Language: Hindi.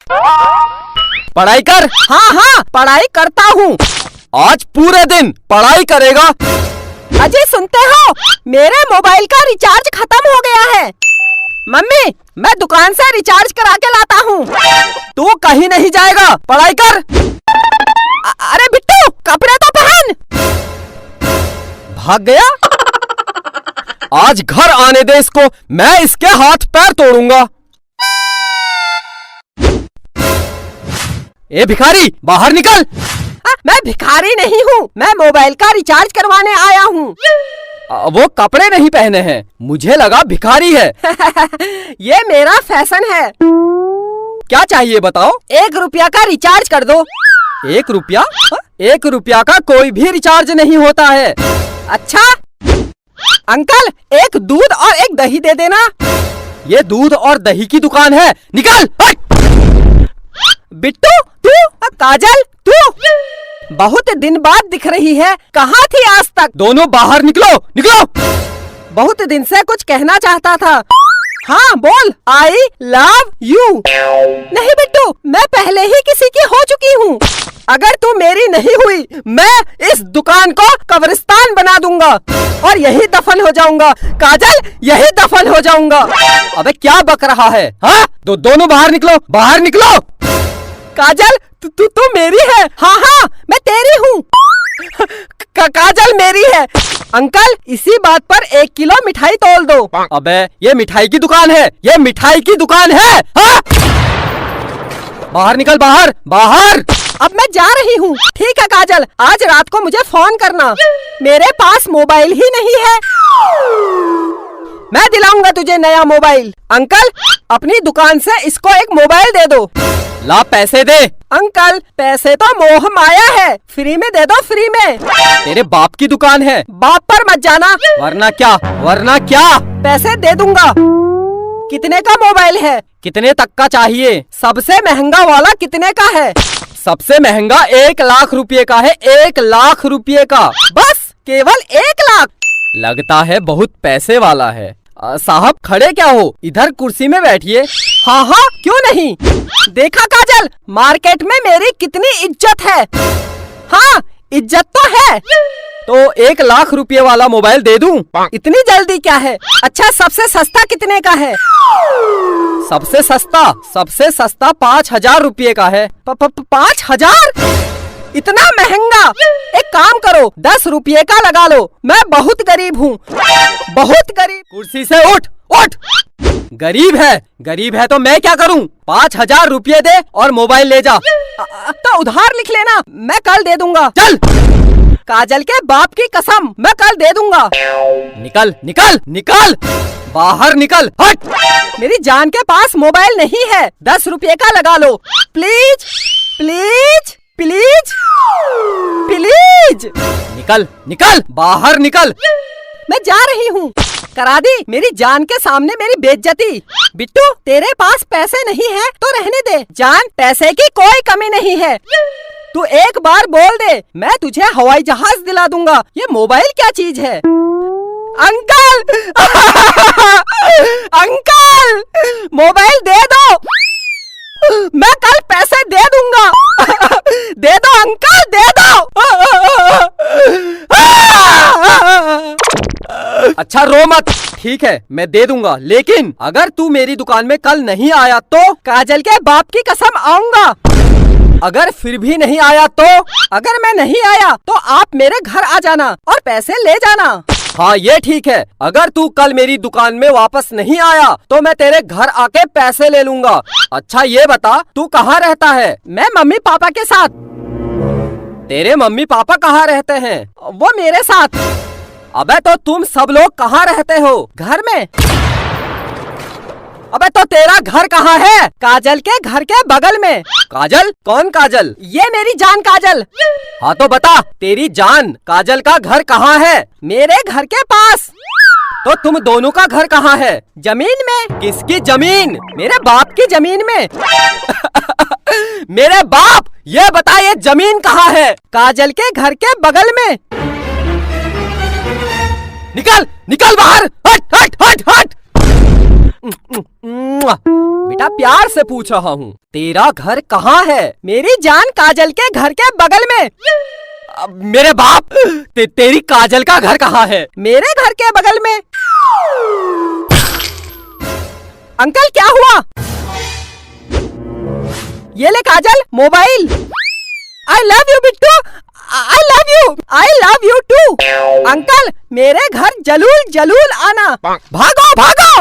पढ़ाई कर। हाँ हाँ पढ़ाई करता हूँ। आज पूरे दिन पढ़ाई करेगा। अजय सुनते हो, मेरे मोबाइल का रिचार्ज खत्म हो गया है। मम्मी मैं दुकान से रिचार्ज करा के लाता हूँ। तू कहीं नहीं जाएगा, पढ़ाई कर। अरे बिट्टू कपड़े तो पहन। भाग गया। आज घर आने दे इसको, मैं इसके हाथ पैर तोड़ूंगा। ए भिखारी बाहर निकल। मैं भिखारी नहीं हूँ, मैं मोबाइल का रिचार्ज करवाने आया हूँ। वो कपड़े नहीं पहने हैं, मुझे लगा भिखारी है। ये मेरा फैशन है। क्या चाहिए बताओ। 1 रुपया का रिचार्ज कर दो। 1 रुपया? 1 रुपया का कोई भी रिचार्ज नहीं होता है। अच्छा अंकल, एक दूध और एक दही दे देना। ये दूध और दही की दुकान है, निकल। बिट्टू तू, काजल तू, बहुत दिन बाद दिख रही है, कहाँ थी आज तक? दोनों बाहर निकलो, निकलो। बहुत दिन से कुछ कहना चाहता था। हाँ बोल। आई लव यू। नहीं बिट्टू, मैं पहले ही किसी की हो चुकी हूँ। अगर तू मेरी नहीं हुई, मैं इस दुकान को कब्रिस्तान बना दूंगा और यही दफन हो जाऊंगा। काजल यही दफन हो जाऊंगा। अबे क्या बक रहा है? हाँ दोनों बाहर निकलो, बाहर निकलो। काजल तू मेरी है। हाँ हाँ मैं तेरी हूँ। काजल मेरी है। अंकल इसी बात पर 1 किलो मिठाई तोल दो। अबे ये मिठाई की दुकान है, ये मिठाई की दुकान है। हाँ? बाहर निकल, बाहर बाहर। अब मैं जा रही हूँ। ठीक है काजल, आज रात को मुझे फोन करना। मेरे पास मोबाइल ही नहीं है। मैं दिलाऊंगा तुझे नया मोबाइल। अंकल अपनी दुकान से इसको एक मोबाइल दे दो। ला पैसे दे। अंकल पैसे तो मोह माया है, फ्री में दे दो, फ्री में। तेरे बाप की दुकान है, बाप पर मत जाना। वरना क्या, वरना क्या। पैसे दे दूंगा। कितने का मोबाइल है? कितने तक का चाहिए? सबसे महंगा वाला कितने का है? सबसे महंगा 1 लाख रुपए का है, 1 लाख रुपए का। बस केवल 1 लाख? लगता है बहुत पैसे वाला है। साहब खड़े क्या हो, इधर कुर्सी में बैठिए। हाँ हाँ क्यों नहीं। देखा काजल, मार्केट में मेरी कितनी इज्जत है। हाँ इज्जत तो है। तो 1 लाख रुपए वाला मोबाइल दे दूं? इतनी जल्दी क्या है? अच्छा सबसे सस्ता कितने का है? सबसे सस्ता 5,000 रुपए का है। 5,000? इतना महंगा? एक काम करो 10 रुपये का लगा लो। मैं बहुत गरीब हूँ, बहुत गरीब। कुर्सी से उठ, उठ। गरीब है तो मैं क्या करूँ? 5,000 रुपये दे और मोबाइल ले जा। तो उधार लिख लेना, मैं कल दे दूंगा। चल। काजल के बाप की कसम, मैं कल दे दूंगा। निकल निकल निकल, बाहर निकल, हट। मेरी जान के पास मोबाइल नहीं है, 10 रुपये का लगा लो। Please please please please. निकल निकल, बाहर निकल। मैं जा रही हूँ। करा दी मेरी जान के सामने मेरी बेइज्जती। बिट्टू तेरे पास पैसे नहीं है तो रहने दे। जान पैसे की कोई कमी नहीं है। तू एक बार बोल दे, मैं तुझे हवाई जहाज दिला दूंगा। ये मोबाइल क्या चीज है? अंकल अंकल मोबाइल दे दो, मैं कल पैसे दे दूंगा। दे दो अंकल, दे दो। अच्छा रो मत, ठीक है मैं दे दूंगा, लेकिन अगर तू मेरी दुकान में कल नहीं आया तो? काजल के बाप की कसम आऊंगा। अगर फिर भी नहीं आया तो? अगर मैं नहीं आया तो आप मेरे घर आ जाना और पैसे ले जाना। हाँ ये ठीक है। अगर तू कल मेरी दुकान में वापस नहीं आया तो मैं तेरे घर आके पैसे ले लूंगा। अच्छा ये बता तू कहाँ रहता है? मैं मम्मी पापा के साथ। तेरे मम्मी पापा कहाँ रहते हैं? वो मेरे साथ। अबे तो तुम सब लोग कहाँ रहते हो? घर में। अबे तो तेरा घर कहाँ है? काजल के घर के बगल में। काजल? कौन काजल? ये मेरी जान काजल। हाँ तो बता, तेरी जान काजल का घर कहाँ है? मेरे घर के पास। तो तुम दोनों का घर कहाँ है? जमीन में। किसकी जमीन? मेरे बाप की जमीन में। मेरे बाप, ये बता ये जमीन कहाँ है? काजल के घर के बगल में। निकल निकल बाहर, हट हट हट हट। बेटा प्यार से पूछ रहा हूँ, तेरा घर कहाँ है? मेरी जान काजल के घर के बगल में। मेरे बाप, तेरी काजल का घर कहाँ है? मेरे घर के बगल में। अंकल क्या हुआ? ये ले Kajal, mobile. I love you Bittu, I love you, I love you too. Uncle मेरे घर जलूल जलूल आना। भागो भागो।